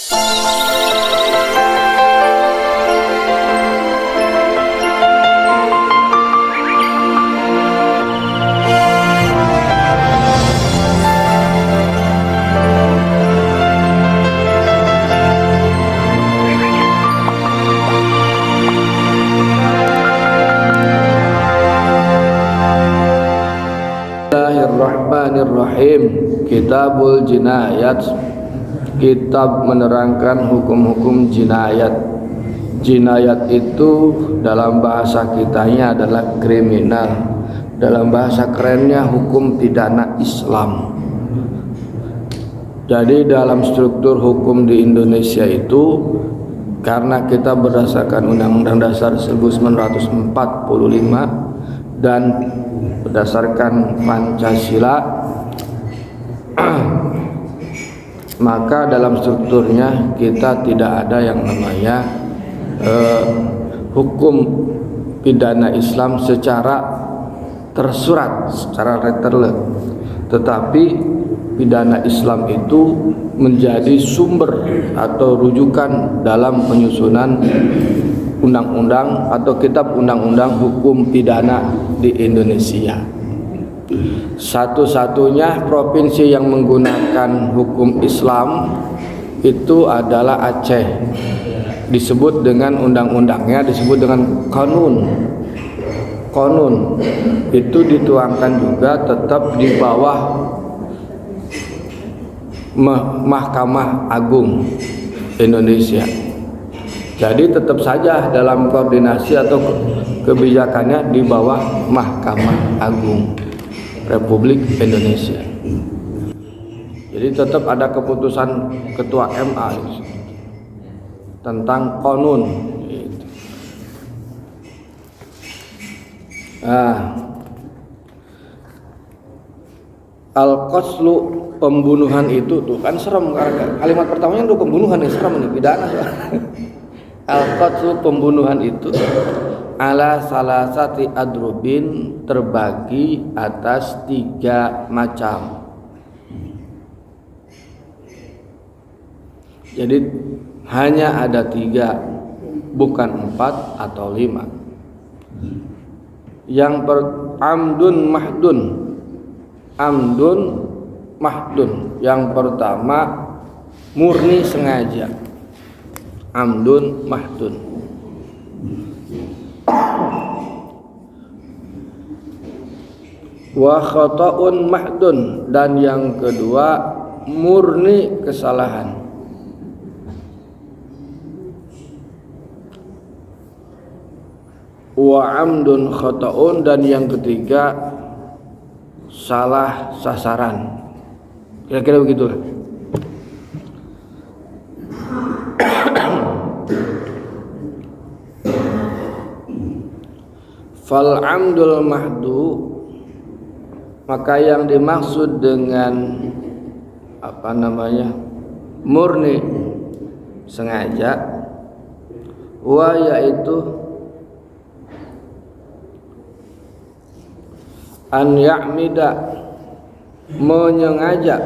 Bismillahirrahmanirrahim. Kitabul Jinayat, kitab menerangkan hukum-hukum jinayat. Jinayat itu dalam bahasa kitanya adalah kriminal. Dalam bahasa kerennya hukum pidana Islam. Jadi dalam struktur hukum di Indonesia itu, karena kita berdasarkan Undang-Undang Dasar 1945 dan berdasarkan Pancasila, maka dalam strukturnya kita tidak ada yang namanya hukum pidana Islam secara tersurat, secara letterle. Tetapi pidana Islam itu menjadi sumber atau rujukan dalam penyusunan undang-undang atau kitab undang-undang hukum pidana di Indonesia. Satu-satunya provinsi yang menggunakan hukum Islam itu adalah Aceh. Disebut dengan undang-undangnya disebut dengan konun. Konun itu dituangkan juga tetap di bawah Mahkamah Agung Indonesia. Jadi tetap saja dalam koordinasi atau kebijakannya di bawah Mahkamah Agung Republik Indonesia. Jadi tetap ada keputusan Ketua MA tentang konun. Al-qaslu, pembunuhan itu tuh kan serem, kalimat pertamanya itu pembunuhan yang serem nih, pidana. Al-qaslu, pembunuhan itu ala salasati adrubin, terbagi atas 3 macam. Jadi hanya ada 3, bukan 4 atau 5. Yang amdun mahdun. Amdun mahdun. Yang pertama murni sengaja. Amdun mahdun. Wa khata'un mahdun, dan yang kedua murni kesalahan. Wa amdun khata'un, dan yang ketiga salah sasaran. Kira-kira begitulah. Fal amdul mahdu, maka yang dimaksud dengan murni sengaja, wa yaitu an ya'mida, menyengaja,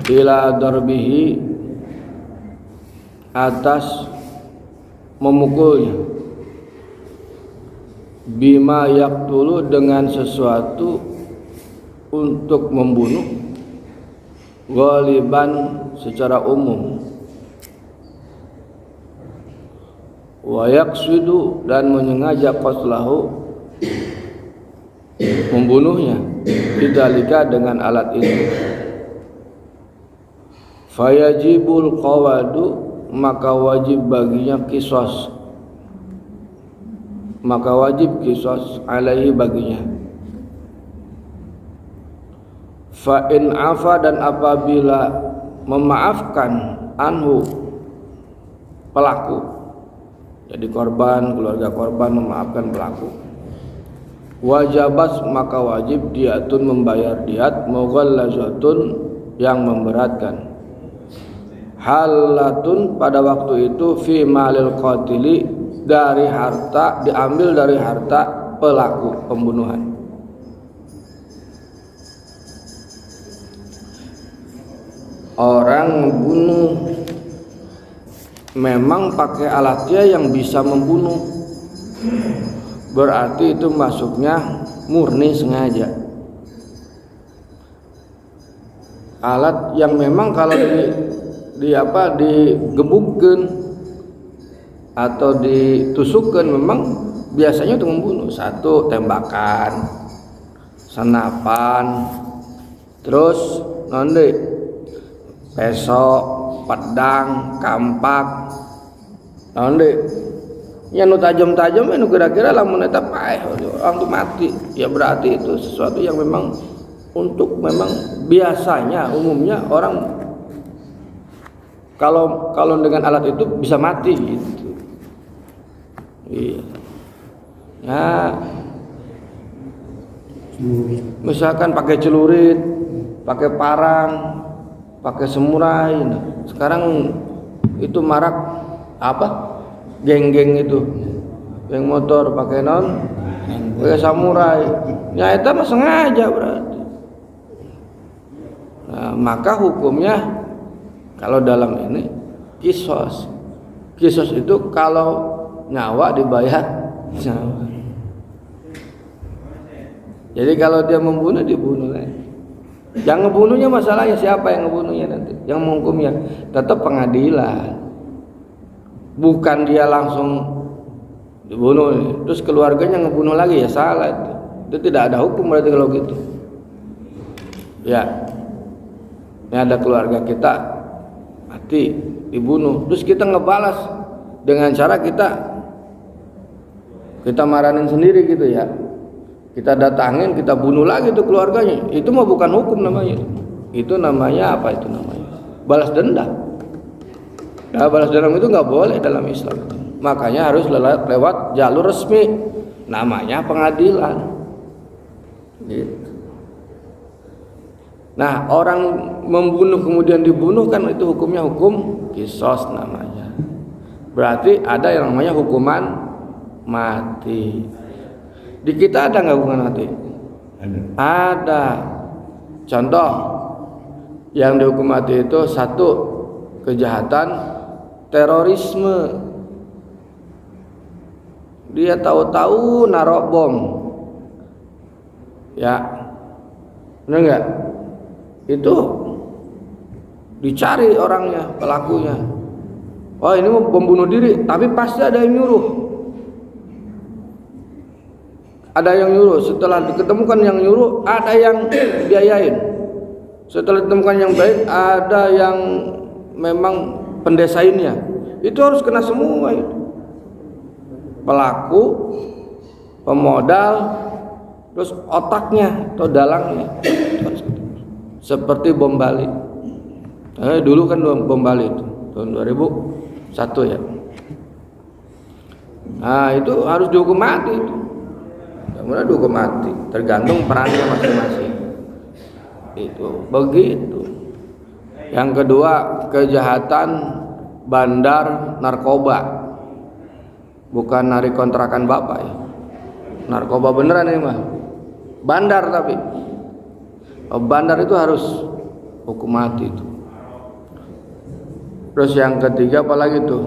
ila darbihi, atas memukulnya, bima yaqtulu, dengan sesuatu untuk membunuh, ghaliban, secara umum, wa yaqsidu, dan menyengaja qaslahu, membunuhnya, bidzalika, dengan alat itu. Fayajibul qawadu, maka wajib baginya qisas, maka wajib qisas alaihi, baginya. Fa in afa, dan apabila memaafkan anhu, pelaku, jadi korban, keluarga korban memaafkan pelaku, wajabas, maka wajib diatun, membayar diat, mughallazatun, yang memberatkan, halatun, pada waktu itu, fi malil qatili, dari harta, diambil dari harta pelaku pembunuhan. orang membunuh memang pakai alatnya yang bisa membunuh, berarti itu masuknya murni sengaja. Alat yang memang kalau digebukkan atau ditusukkan memang biasanya untuk membunuh. Satu, tembakan, senapan, terus nonde pesok, pedang, kampak, nonde yang tajam-tajam itu kira-kira lamun eta paeh orang tuh mati. Ya berarti itu sesuatu yang memang untuk memang biasanya umumnya orang kalau dengan alat itu bisa mati gitu. Iya. Ya. Misalkan pakai celurit, pakai parang, pakai samurai. Nah, sekarang itu marak apa? Geng-geng itu. Geng motor pakai pakai samurai. Ya itu mah sengaja berarti. Nah, maka hukumnya kalau dalam ini kisos. Kisos itu kalau nyawa dibayar nyawa. Jadi kalau dia membunuh dibunuh lah. Yang ngebunuhnya masalahnya siapa yang ngebunuhnya nanti? Yang menghukumnya tetap pengadilan. Bukan dia langsung dibunuh terus keluarganya ngebunuh lagi, ya salah itu. Itu tidak ada hukum berarti kalau gitu. Ya. Ini ada keluarga kita mati dibunuh, terus kita ngebalas dengan cara kita marahin sendiri gitu ya. Kita datangin, kita bunuh lagi tuh keluarganya. Itu mah bukan hukum namanya. Itu namanya apa itu namanya? Balas dendam. Nah, balas dendam itu nggak boleh dalam Islam. Makanya harus lewat jalur resmi. Namanya pengadilan. Gitu. Nah, orang membunuh kemudian dibunuh kan itu hukumnya hukum kisos namanya. Berarti ada yang namanya hukuman mati. Di kita ada nggak hukuman mati? Ada. Contoh yang dihukum mati itu satu, kejahatan terorisme. Dia tahu-tahu naruh bom. Ya. Benar nggak? Itu dicari orangnya, pelakunya. Oh, ini mau bom bunuh diri, tapi pasti ada yang nyuruh. Ada yang nyuruh. Setelah diketemukan yang nyuruh, ada yang biayain. Setelah ditemukan yang baik, ada yang memang pendesainnya. Itu harus kena semua itu. Pelaku, pemodal, terus otaknya atau dalangnya. Seperti bom Bali. Dulu kan bom Bali itu tahun 2001 ya. Nah, itu harus dihukum mati itu. Kemudian dihukum mati, tergantung perannya masing-masing. Itu begitu. Yang kedua, kejahatan bandar narkoba. Bukan narik kontrakan bapak ya. Narkoba beneran ini mah. Bandar tapi. Bandar itu harus hukum mati itu. Terus yang ketiga apalagi tuh?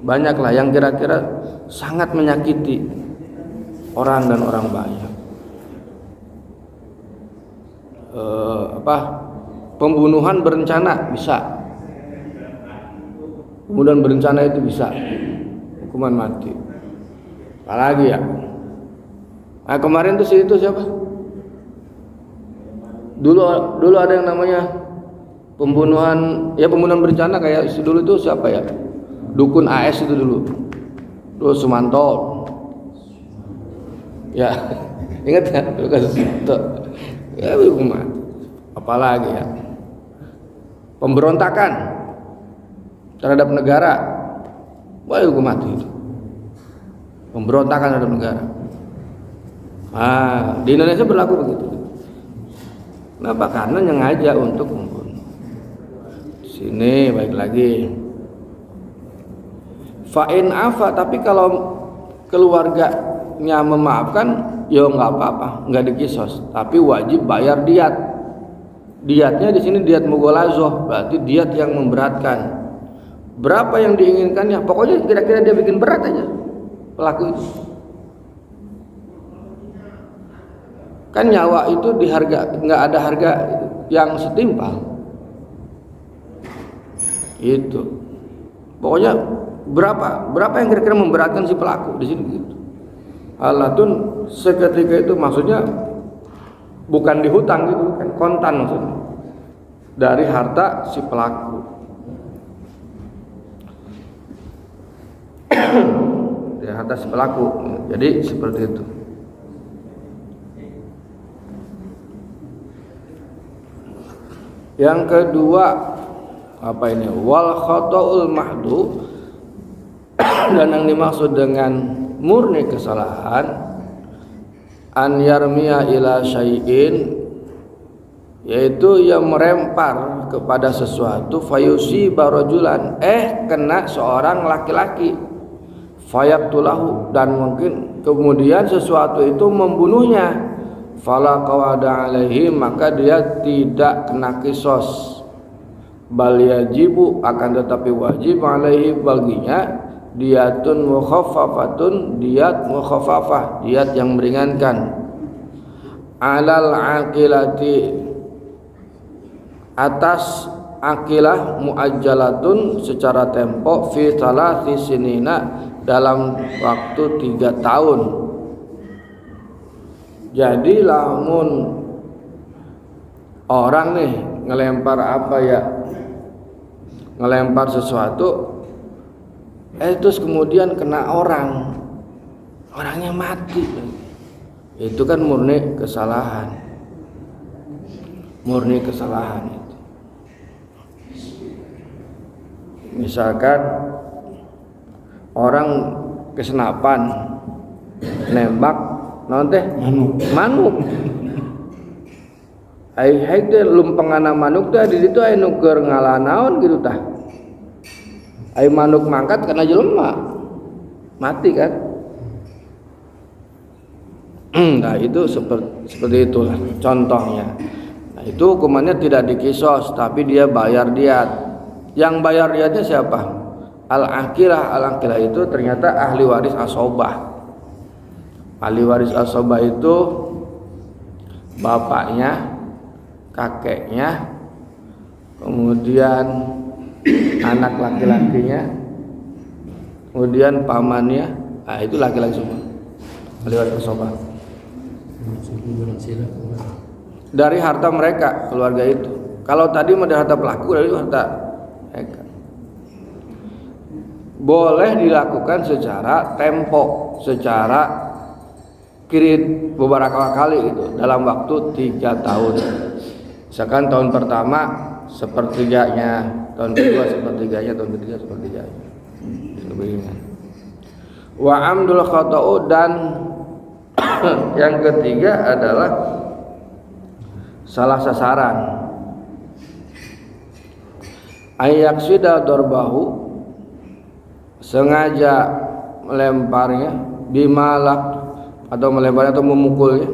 Banyaklah yang kira-kira sangat menyakiti orang dan orang banyak. Pembunuhan berencana bisa. Pembunuhan berencana itu bisa hukuman mati. Apalagi ya? Nah, kemarin tuh itu siapa? Dulu ada yang namanya pembunuhan berencana kayak dulu itu siapa ya? Dukun AS itu dulu. Terus Sumanto. Ya, ingat ya? Sumanto. Ya, hukuman. Apalagi ya? Pemberontakan terhadap negara. Wah, hukum mati itu. Pemberontakan terhadap negara. Di Indonesia berlaku begitu. Kenapa? Karena sengaja untuk membunuh. Sini baik lagi. Fa'in afa, tapi kalau keluarganya memaafkan, ya nggak apa-apa, nggak dikisos. Tapi wajib bayar diat. Diatnya di sini diat mughalazah, berarti diat yang memberatkan. Berapa yang diinginkannya? Pokoknya kira-kira dia bikin berat aja pelaku itu. Kan nyawa itu diharga, nggak ada harga yang setimpal. Itu. Pokoknya berapa yang kira-kira memberatkan si pelaku di sini gitu. Alatun seketika itu maksudnya bukan dihutang gitu kan, kontan maksudnya. Dari harta si pelaku. Dari harta si pelaku. Jadi seperti itu. Yang kedua apa ini? Wal khata'ul mahdu, dan yang dimaksud dengan murni kesalahan an yarmiya ila syai'in, yaitu yang merempar kepada sesuatu fayusi barajulan, kena seorang laki-laki, fayaqtulahu, dan mungkin kemudian sesuatu itu membunuhnya, fala qawada alaihi, maka dia tidak kena kisos, bal yajibu, akan tetapi wajib alaihi baginya diatun mukhaffafatun, diat mukhaffafah, diat yang meringankan, alal aqilati, atas akilah, muajjalatun, secara tempo, fi thalathi sinina, dalam waktu 3 tahun. Jadi lamun orang nih ngelempar apa ya, ngelempar sesuatu, terus kemudian kena orang, orangnya mati, itu kan murni kesalahan, murni kesalahan itu. Misalkan orang kesenapan nembak naon teh manuk, ai teh lumpengana manuk teh di ditu aya nu keur ngalah naon gitu tah, ai manuk mangkat kena jelema mati kan. Nah itu seperti itulah contohnya. Nah itu hukumannya tidak dikisos, tapi dia bayar diat. Yang bayar diatnya siapa? Al-aqilah. Al-aqilah itu ternyata ahli waris asobah. Ahli waris asobah itu bapaknya, kakeknya, kemudian anak laki-lakinya, kemudian pamannya. Nah itu laki-laki semua ahli waris asobah. Dari harta mereka, keluarga itu. Kalau tadi dari harta pelaku, dari harta mereka. Boleh dilakukan secara tempo, secara kirit beberapa kali gitu, dalam waktu 3 tahun. Misalkan tahun pertama sepertiganya, tahun kedua sepertiganya, tahun ketiga sepertiganya. Wa amdul khata'u, dan yang ketiga adalah salah sasaran. Ayaksida darbahu, sengaja melemparnya, bimalak, atau melemparnya atau memukulnya,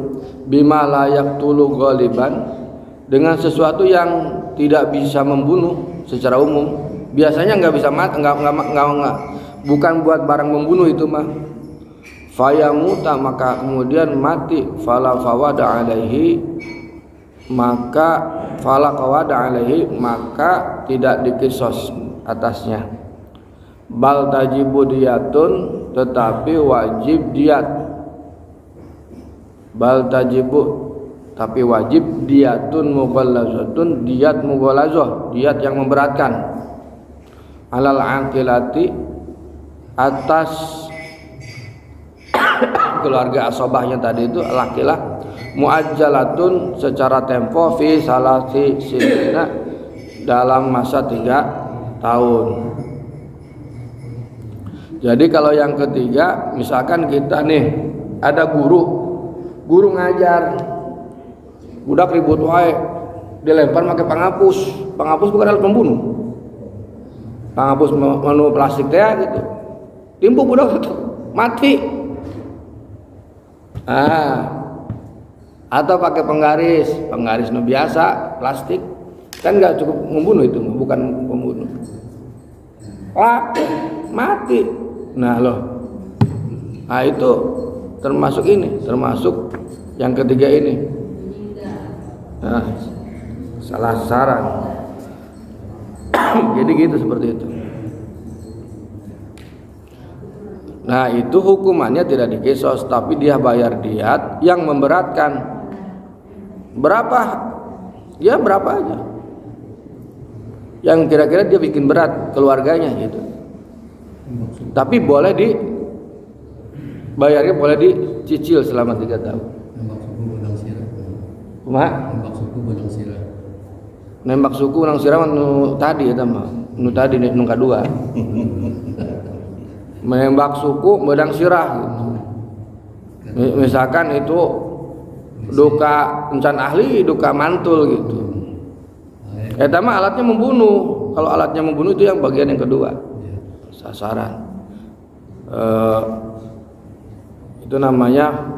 bima layak tulu ghaliban, dengan sesuatu yang tidak bisa membunuh secara umum. Biasanya nggak bisa mati, nggak, bukan buat barang membunuh itu mah. Fayamuta, maka kemudian mati, fala fawada alaihi, maka fala qawada alaihi, maka tidak dikisos atasnya. Bal tajibu diyatun, tetapi wajib diat. Bal tajibu, tapi wajib diatun mughallazatun, diat mughallazah, diat yang memberatkan. Alal aqilati, atas keluarga asobahnya tadi itu lakilah, muajjalatun, secara tempo, fi salasi sinina, dalam masa 3 tahun. Jadi kalau yang ketiga, misalkan kita nih ada guru ngajar, budak ribut wae, dilempar pakai penghapus bukan alat pembunuh, penghapus menu plastik teh gitu, timpuk budak itu mati. atau pakai penggaris nu biasa plastik kan nggak cukup membunuh, itu bukan pembunuh, mati. Nah itu termasuk yang ketiga ini. Nah, salah sasaran. Jadi gitu, seperti itu. Nah, itu hukumannya tidak dikisos, tapi dia bayar diat yang memberatkan. Berapa? Ya berapa aja. Yang kira-kira dia bikin berat keluarganya gitu. Tapi boleh bayarnya boleh dicicil selama 3 tahun. Nembak suku nang sirah nu tadi eta mah. Nu tadi nu kadua. Menembak suku bedang sirah gitu. Misalkan itu duka encan ahli, duka mantul gitu. Eta mah alatnya membunuh. Kalau alatnya membunuh itu yang bagian yang kedua. Sasaran. Itu namanya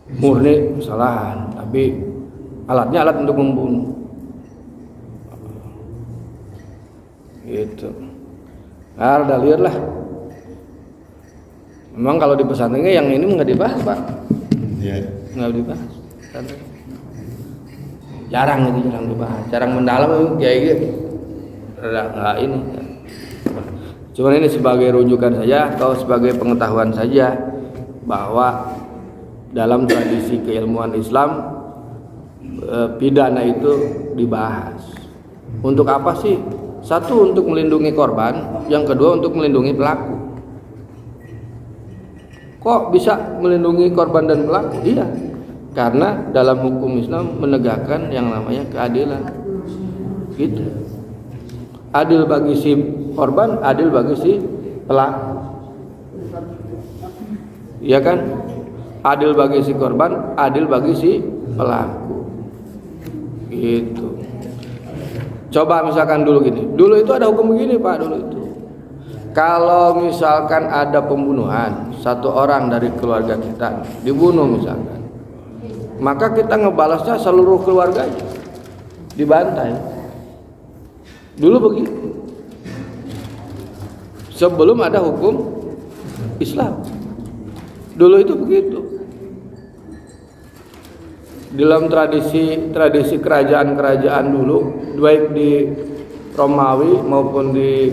murni kesalahan, tapi alatnya alat untuk membunuh. Gitu. Nah, udah liar lah. Memang kalau di pesantrennya yang ini nggak dibahas, Pak. Iya. Nggak dibahas. Jarang dibahas. Jarang mendalam kayak gitu. Nggak ini. Cuman ini sebagai rujukan saja atau sebagai pengetahuan saja bahwa dalam tradisi keilmuan Islam pidana itu dibahas. Untuk apa sih? Satu, untuk melindungi korban, yang kedua untuk melindungi pelaku. Kok bisa melindungi korban dan pelaku? Iya, karena dalam hukum Islam menegakkan yang namanya keadilan. Gitu. Adil bagi si korban, adil bagi si pelaku. Iya kan? Adil bagi si korban, adil bagi si pelaku. Gitu. Coba misalkan dulu gini. Dulu itu ada hukum begini, Pak, dulu itu. Kalau misalkan ada pembunuhan, satu orang dari keluarga kita dibunuh misalkan, maka kita ngebalasnya seluruh keluarganya, dibantai. Dulu begitu. Sebelum ada hukum Islam. Dulu itu begitu. Dalam tradisi kerajaan-kerajaan dulu, baik di Romawi maupun di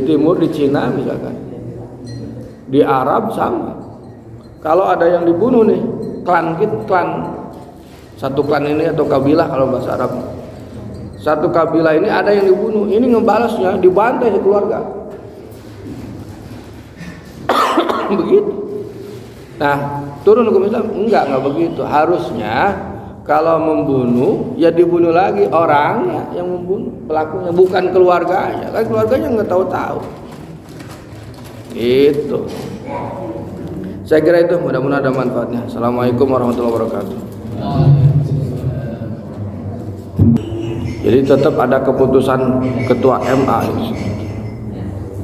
timur, di Cina misalkan, di Arab sama. Kalau ada yang dibunuh nih, klan satu klan ini atau kabilah kalau bahasa Arab, satu kabilah ini ada yang dibunuh, ini ngebalasnya dibantai sekeluarga. Begitu. Nah, turun hukum Islam enggak begitu. Harusnya kalau membunuh ya dibunuh lagi orangnya yang membunuh, pelakunya, bukan keluarganya. Kan keluarganya enggak tahu-tahu. Itu. Saya kira itu, mudah-mudahan ada manfaatnya. Assalamualaikum warahmatullahi wabarakatuh. Jadi tetap ada keputusan Ketua MA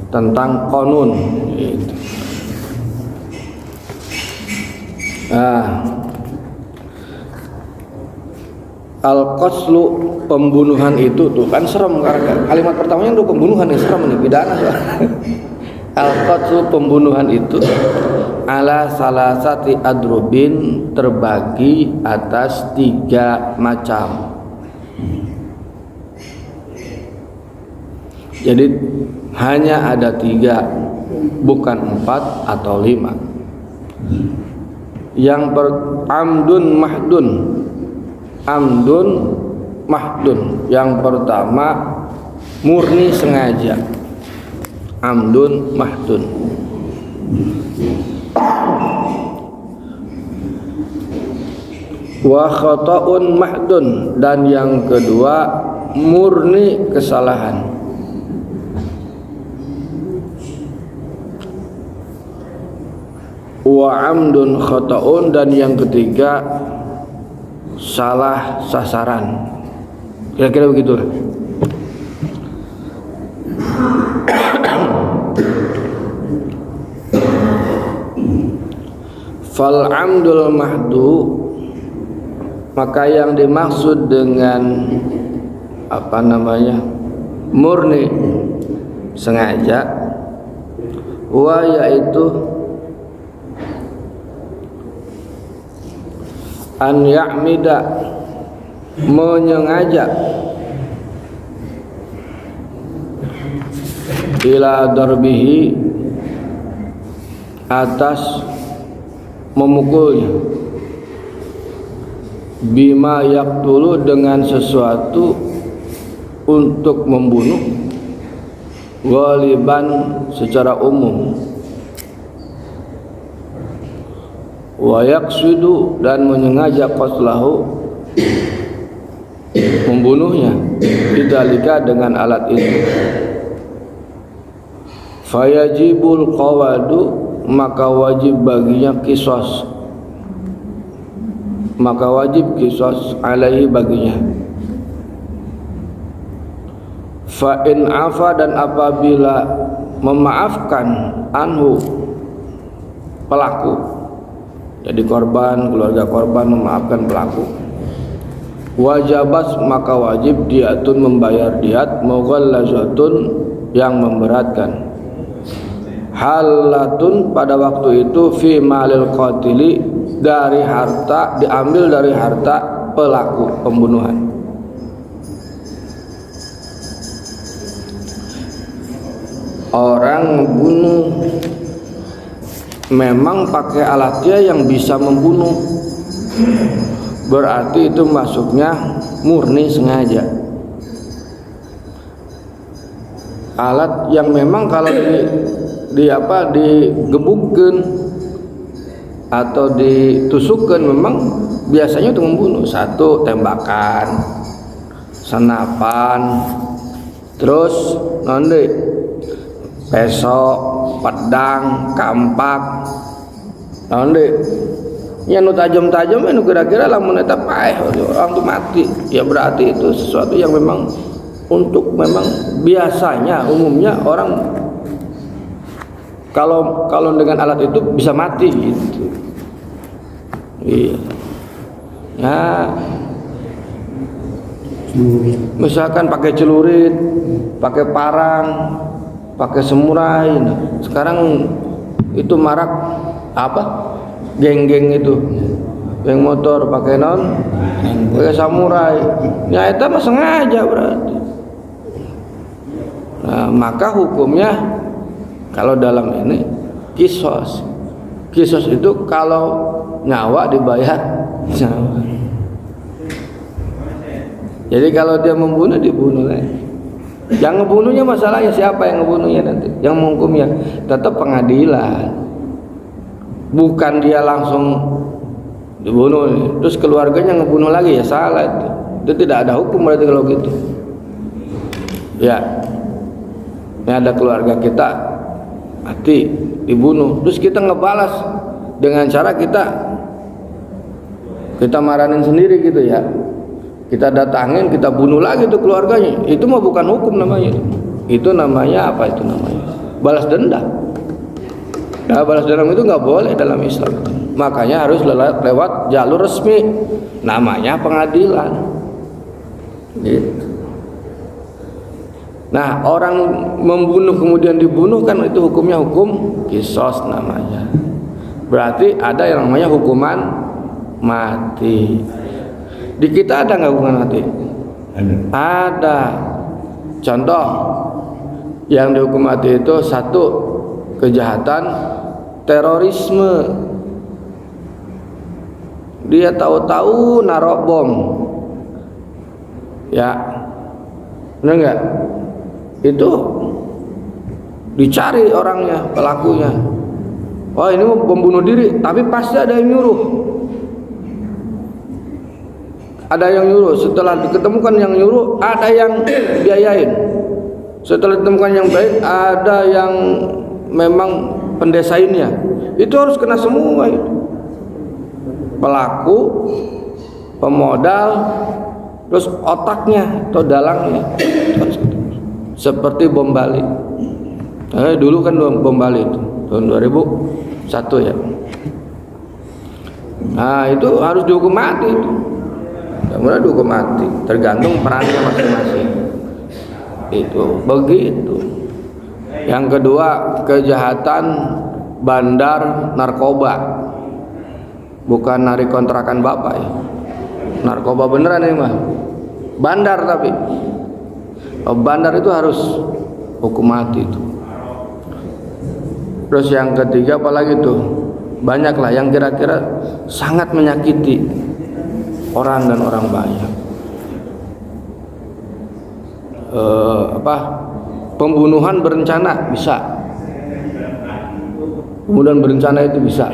tentang konun. Gitu. Al-qaslu, pembunuhan itu tuh kan serem, karena kalimat pertamanya itu pembunuhan yang serem nih, pidana. Al-qaslu, pembunuhan itu ala salasati adrubin, terbagi atas 3 macam. Jadi hanya ada 3, bukan 4 atau 5. Yang amdun mahdun. Yang pertama murni sengaja, amdun mahdun. Wa khata'un mahdun, dan yang kedua murni kesalahan. Wa amdun khata'un, dan yang ketiga salah sasaran. Kira-kira begitu. Fal amdul mahdu, maka yang dimaksud dengan murni sengaja, wa yaitu an ya'mida, menyengaja, ila darbihi, atas memukulnya, bima yaqtulu, dengan sesuatu untuk membunuh, ghaliban secara umum, wa yaqsidu, dan menyengaja qatlahu, membunuhnya, bidzalika, dengan alat itu. Fayajibul qawadu, maka wajib baginya qisas, maka wajib qisas alaihi, baginya. Fa in afa, dan apabila memaafkan anhu, pelaku, jadi korban, keluarga korban memaafkan pelaku, wajabas, maka wajib diatun, membayar diat, mughallazatun, yang memberatkan, halatun, pada waktu itu, fi malil qatili, dari harta, diambil dari harta pelaku pembunuhan. Orang membunuh memang pakai alatnya yang bisa membunuh, berarti itu masuknya murni sengaja. Alat yang memang kalau digebukkan atau ditusukkan memang biasanya untuk membunuh. Satu, tembakan, senapan, terus pesok, pedang, kampak, yang tajam-tajam, yang kira-kira lamun eta paeh orang tuh mati, ya berarti itu sesuatu yang memang untuk, memang biasanya umumnya orang kalau dengan alat itu bisa mati gitu. Iya. Ya. Misalkan pakai celurit, pakai parang, pakai samurai. Sekarang itu marak geng-geng itu, geng motor pakai pakai samurai. Ya itu mah sengaja berarti. Nah, maka hukumnya kalau dalam ini kisos. Kisos itu kalau nyawa dibayar nyawa. Jadi kalau dia membunuh, dibunuh lagi. Yang ngebunuhnya masalahnya siapa yang ngebunuhnya nanti? Yang menghukumnya tetap pengadilan. Bukan dia langsung dibunuh, terus keluarganya ngebunuh lagi, ya salah itu. Itu tidak ada hukum berarti kalau gitu. Ya. Ini ada keluarga kita mati, dibunuh, terus kita ngebalas dengan cara kita marahin sendiri gitu ya. Kita datangin, kita bunuh lagi tuh keluarganya. Itu mah bukan hukum namanya. Itu namanya apa itu namanya? Balas dendam. Nah, balas dendam itu nggak boleh dalam Islam. Makanya harus lewat jalur resmi. Namanya pengadilan. Gitu. Nah, orang membunuh kemudian dibunuh kan itu hukumnya hukum qisas namanya. Berarti ada yang namanya hukuman mati. Di kita ada nggak hukuman mati? Ada. Contoh yang dihukum mati itu satu, kejahatan terorisme. Dia tahu-tahu naruh bom. Ya. Benar nggak? Itu dicari orangnya, pelakunya. Oh, ini mau bom bunuh diri, tapi pasti ada yang nyuruh. Ada yang nyuruh. Setelah diketemukan yang nyuruh, ada yang biayain. Setelah ditemukan yang baik, ada yang memang pendesainnya. Itu harus kena semua itu. Pelaku, pemodal, terus otaknya atau dalangnya. Seperti bom Bali. Dulu kan bom Bali itu tahun 2001 ya. Nah itu harus dihukum mati itu. Kemudian dihukum mati, tergantung perannya masing-masing. Itu begitu. Yang kedua, kejahatan bandar narkoba. Bukan narik kontrakan bapak ya. Narkoba beneran ini mah. Bandar tapi. Bandar itu harus hukum mati itu. Terus yang ketiga apalagi tuh? Banyaklah yang kira-kira sangat menyakiti orang dan orang banyak. Pembunuhan berencana bisa. Pembunuhan berencana itu bisa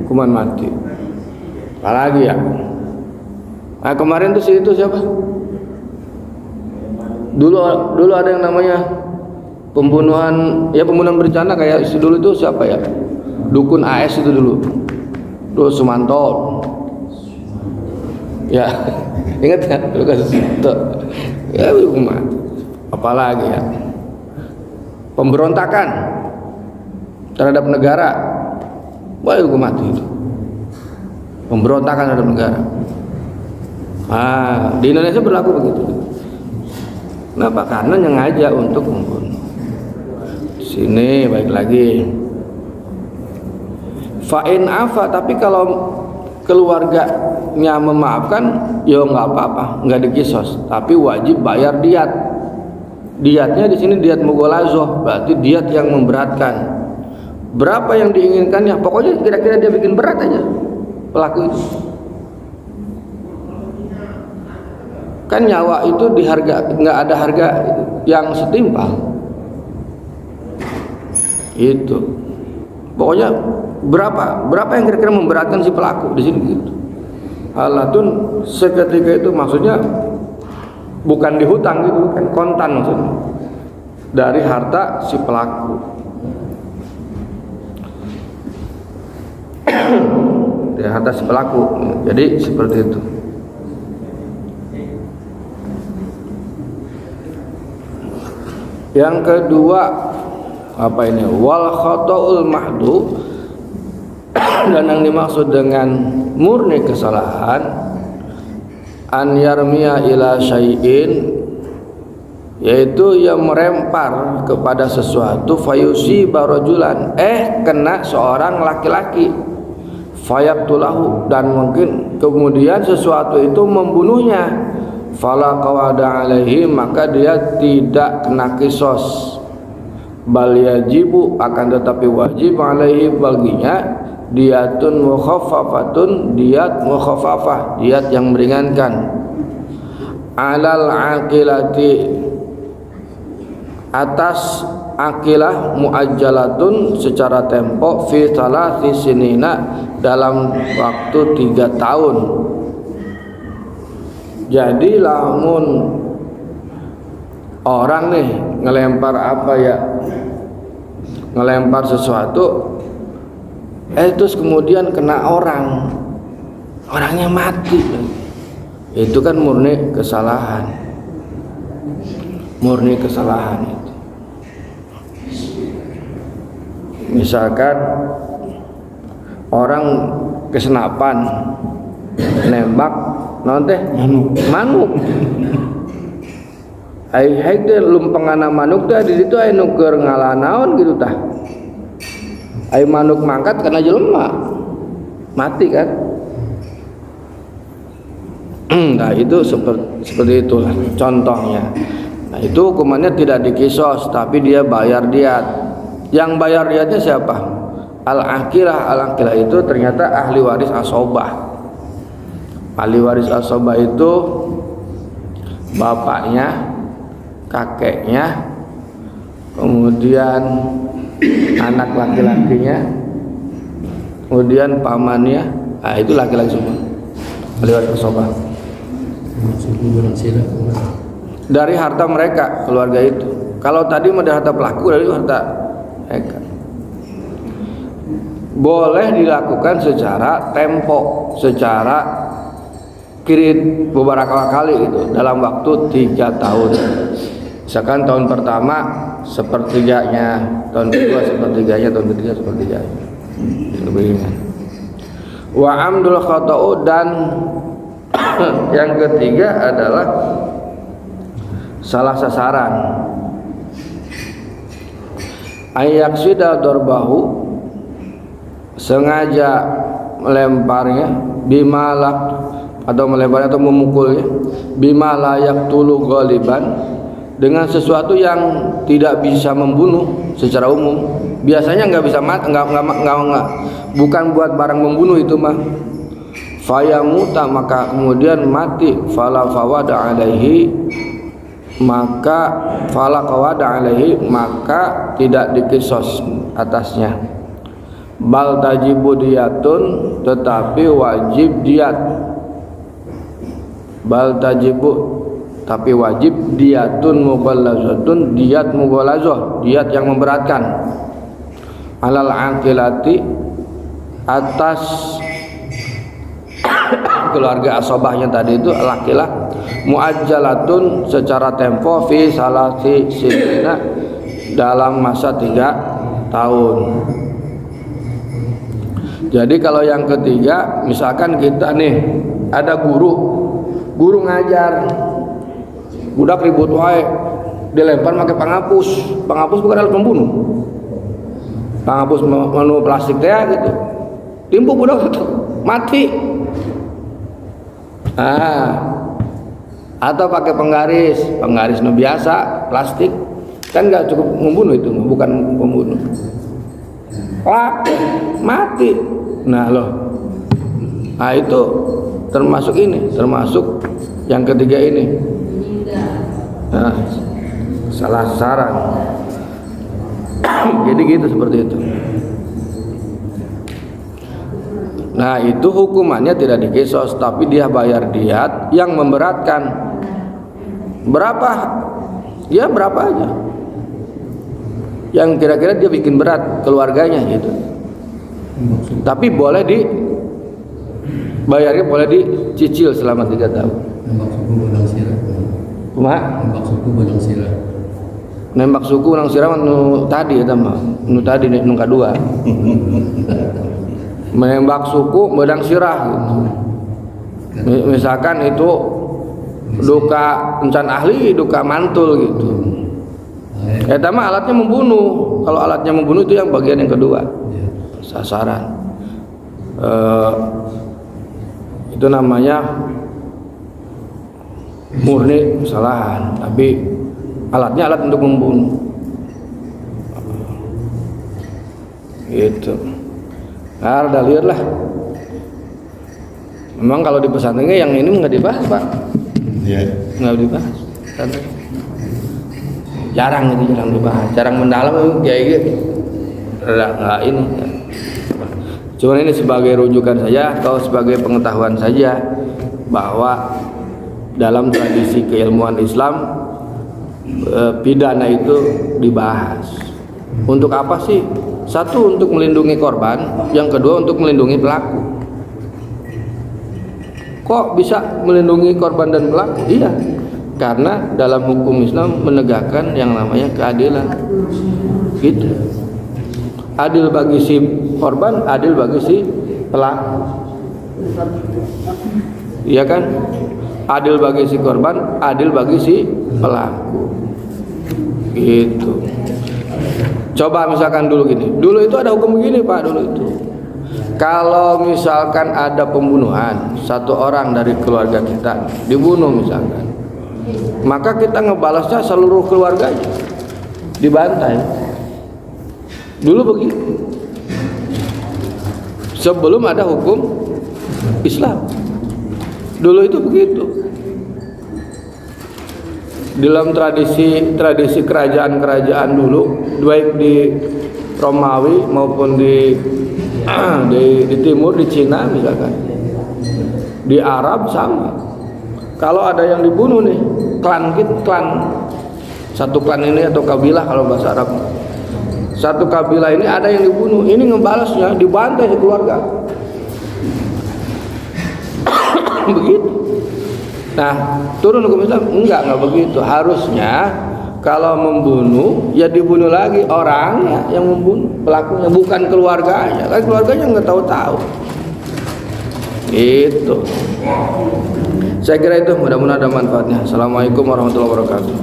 hukuman mati. Apalagi ya? Nah kemarin tuh itu siapa? Dulu ada yang namanya pembunuhan berencana kayak dulu itu siapa ya? Dukun AS itu dulu. Dulu Sumanto. Ya, ingat ya? Dulu kasus itu. Ya hukuman. Apalagi ya? Pemberontakan terhadap negara. Wah hukum mati itu. Pemberontakan terhadap negara. Di Indonesia berlaku begitu. Kenapa? Karena sengaja untuk membunuh. Sini baik lagi. Fa'in afa, tapi kalau keluarganya memaafkan, ya nggak apa-apa, nggak dikisos, tapi wajib bayar diat. Diatnya di sini diat mughalazoh, berarti diat yang memberatkan. Berapa yang diinginkannya? Pokoknya kira-kira dia bikin berat aja pelaku itu. Kan nyawa itu diharga, nggak ada harga yang setimpal. Itu. Pokoknya berapa yang kira-kira memberatkan si pelaku di sini gitu. Halatun seketika itu maksudnya bukan dihutang gitu kan, kontan maksudnya dari harta si pelaku. Dari harta si pelaku. Jadi seperti itu. Yang kedua apa ini? Wal khata'ul mahdu, dan yang dimaksud dengan murni kesalahan an yarmiya ila syai'in, yaitu yang merempar kepada sesuatu fayusi barajulan, kena seorang laki-laki, fayaqtulahu, dan mungkin kemudian sesuatu itu membunuhnya, fala qawada alaihi, maka dia tidak kena kisos, bal yajibu, akan tetapi wajib alaihi baginya diatun mukhaffafatun, diat mukhaffafah, diat yang meringankan, alal aqilati, atas aqilah, muajjalatun, secara tempo, fi thalathi sinina, dalam waktu 3 tahun. Jadi lamun orang nih ngelempar ngelempar sesuatu, terus kemudian kena orangnya mati, itu kan murni kesalahan itu. Misalkan orang kesenapan nembak manuk, hai deh lumpengana manuk dah di situ ai nuker ngalah naon gitu tah. Ai manuk mangkat kena jelema mati kan. Nah itu seperti itulah contohnya. Nah itu hukumannya tidak dikisos, tapi dia bayar diat. Yang bayar diatnya siapa? Al-aqilah itu ternyata ahli waris asobah. Ahli waris asobah itu bapaknya, kakeknya, kemudian anak laki-lakinya, kemudian pamannya. Nah itu laki-laki semua ahli waris asobah. Dari harta mereka, keluarga itu. Kalau tadi dari harta pelaku, dari harta mereka. Boleh dilakukan secara tempo, secara kirit beberapa kali gitu, dalam waktu 3 tahun. Misalkan tahun pertama sepertiganya, tahun kedua sepertiganya, tahun ketiga sepertiganya. Lebih ringan. Wa amdul khata'u, dan yang ketiga adalah salah sasaran. Ayaksida darbahu, sengaja melemparnya, bimalak, atau melemparnya atau memukulnya, bima layak tulu ghaliban, dengan sesuatu yang tidak bisa membunuh secara umum. Biasanya nggak bisa mati, nggak, bukan buat barang membunuh itu mah. Fayamuta, maka kemudian mati. Fala fawada alaihi, maka fala qawada alaihi, maka tidak dikisos atasnya. Bal tajibu diyatun, tetapi wajib diat. Bal tajibu, tapi wajib diyatun mughallazatun, diat mughallazah, diat yang memberatkan. Alal aqilati, atas keluarga asobahnya tadi itu lakilah, muajjalatun, secara tempo, fi salasi sinina, dalam masa 3 tahun. Jadi kalau yang ketiga, misalkan kita nih ada guru ngajar, budak ribut wae, dilempar pakai penghapus. Penghapus bukan alat pembunuh. Penghapus menu plastik teh gitu. Timbu budak itu mati. Atau pakai penggaris nu biasa plastik, kan nggak cukup membunuh, itu bukan pembunuh. Mati. Nah itu termasuk ini, termasuk yang ketiga ini. Nah, salah sasaran. Jadi gitu, seperti itu. Nah, itu hukumannya tidak dikisos, tapi dia bayar diat yang memberatkan. Berapa? Ya berapa aja. Yang kira-kira dia bikin berat keluarganya gitu. Tapi boleh bayarnya boleh dicicil selama 3 tahun. Nembak suku benang sirah. Nembak suku benang sirah. Nembak suku benang sirah nu tadi eta mah. Nu tadi nu kadua. Menembak suku benang sirah gitu. Misalkan itu duka encan ahli, duka mantul gitu. Eta mah alatnya membunuh. Kalau alatnya membunuh itu yang bagian yang kedua. Sasaran. Itu namanya murni kesalahan, tapi alatnya alat untuk membunuh. Gitu. Nah, udah lihat lah. Memang kalau di pesantrennya yang ini nggak dibahas, Pak. Iya. Nggak dibahas. Jarang dibahas, jarang mendalam kayak gitu. Nggak ini. Cuman ini sebagai rujukan saja atau sebagai pengetahuan saja bahwa dalam tradisi keilmuan Islam pidana itu dibahas. Untuk apa sih? Satu, untuk melindungi korban, yang kedua untuk melindungi pelaku. Kok bisa melindungi korban dan pelaku? Iya, karena dalam hukum Islam menegakkan yang namanya keadilan. Gitu. Adil bagi si korban, adil bagi si pelaku. Iya kan? Adil bagi si korban, adil bagi si pelaku. Gitu. Coba misalkan dulu gini. Dulu itu ada hukum begini, Pak, dulu itu. Kalau misalkan ada pembunuhan, satu orang dari keluarga kita dibunuh misalkan, maka kita ngebalasnya seluruh keluarganya, dibantai. Dulu begitu. Sebelum ada hukum Islam, dulu itu begitu. Dalam tradisi kerajaan-kerajaan dulu, baik di Romawi maupun di timur, di Cina misalkan, di Arab sama. Kalau ada yang dibunuh nih, klan satu klan ini atau kabilah, kalau bahasa Arab, satu kabilah ini ada yang dibunuh, ini ngebalasnya dibantai sekeluarga. Begitu. Nah, turun hukum Islam enggak begitu. Harusnya kalau membunuh ya dibunuh lagi orangnya yang membunuh, pelakunya, bukan keluarganya. Kan keluarganya nggak tahu-tahu. Itu. Saya kira itu, mudah-mudahan ada manfaatnya. Assalamualaikum warahmatullahi wabarakatuh.